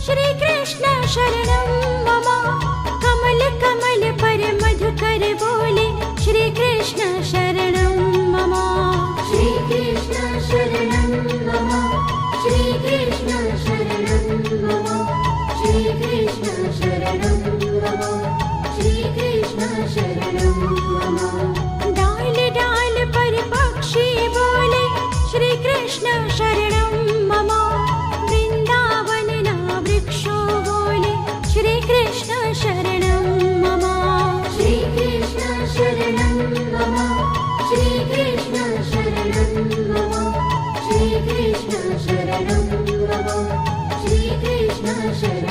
श्री कृष्ण शरणं मम। कमल कमल पर मधुकर बोले श्री कृष्ण शरणं मम। श्री कृष्ण शरणं मम। श्री कृष्ण शरणं मम। श्री कृष्ण शरणं मम। श्री कृष्ण शरणं मम। डाल डाल पर पक्षी बोले श्री कृष्ण शरणं मम। वृंदावन ना वृक्षो बोले श्री कृष्ण शरणं मम। श्री कृष्ण शरणं मम। श्री कृष्ण शरणं मम। श्री कृष्ण शरणं मम। श्री कृष्ण शरणं